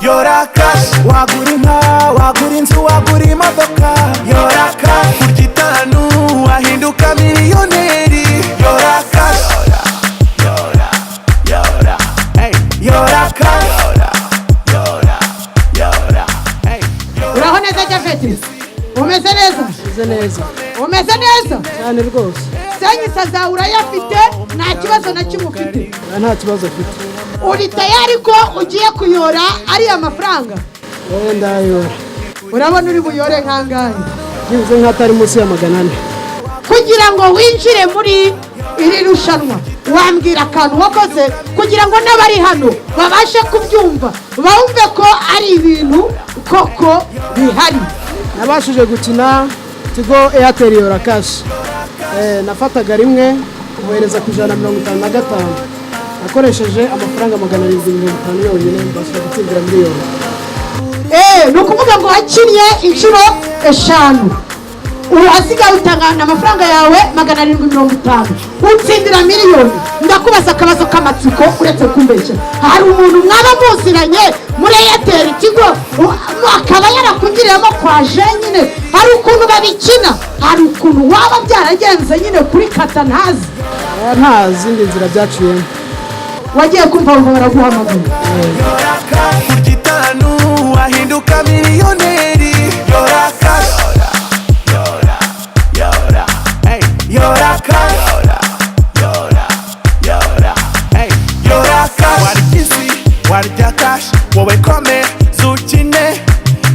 Yora cash, wagura inka, wagura inzu, wagura imodoka. Yora cash, kurya itanu wahinduka miliyoneri. Yora cash, yora, hey. Yora cash, yora, hey. Uraho neza Japhet? Umeze neza? Umeze neza? Cyane rwose. Senyisa zawe urayafite, nta kibazo na kimwe ufite? Nta kibazo ufite. Uri tayari ko ugiye kuyora ari amafaranga? Ndayora. Urabona uri buyore nkangahe? Byibuze nk'atari munsi ya 400. Kugira ngo winjire muri iri rushanwa wambwira akantu wakoze kugira ngo n'abari hano babashe kubyumva, bumve ko ari ibintu koko bihari. Nabashije gukina Tigo Airtel Yora Cash. Nafataga rimwe kohereza ku 155. Nakoresheje amafaranga 750 yonyine mbasha gutsindira miliyoni. Nukuvuga ngo wakinnye inshuro 5. Urasigaye utangana amafaranga yawe 750 utsindira miliyoni. Ndakubaza akabazo k'amatsiko uretse kumbeshya. Hari umuntu mwaba muziranye muri Airtel Tigo akaba yarakugiriyemo kwaje nyine, hari ukuntu babikina, hari ukuntu waba byaragenze nyine kuri kata ntazi? Nta zindi nzira byaciyemo. Wagiye kumva ngo baraguhamagara. Yora cash, kurya itanu wahinduka miliyoneri. Yora cash, yora, hey. Yora cash, yora, hey. Yora cash, warya isi, warya cash, wowe kome zukine.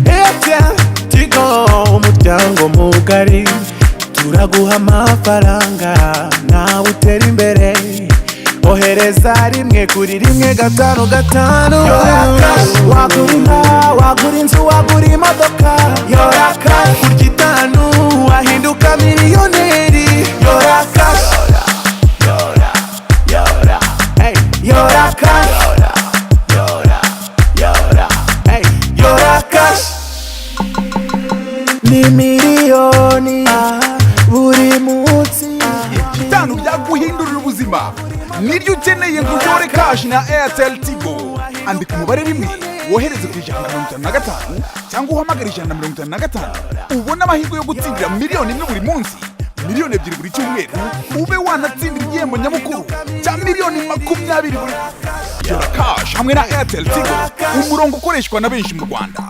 Airtel Tigo umuryango mugari, turaguha amafaranga nawe utera imbere. Ohereza rimwe kuri rimwe 555. Yora cash, wagura inka, wagura inzu, wagura imodoka. Yora cash, kurya itanu wahinduka miliyoneri. Yora cash, yora, hey. Yora cash, yora, hey. Yora cash ni miliyoni buri munsi. Bitanu byaguhindurira ubuzima niryo ukeneye ngo uyore cash na Airtel Tigo. Andika umubare rimwe wohereze ku 155 cyangwa uhamagare 155 ubona amahirwe yo gutsindira miliyoni imwe buri munsi, miliyoni 2 buri cyumweru, ube wanatsindira igihembo nyamukuru cya miliyoni 20 buri. Yora cash hamwe na Airtel Tigo, umurongo ukoreshwa na benshi mu Rwanda.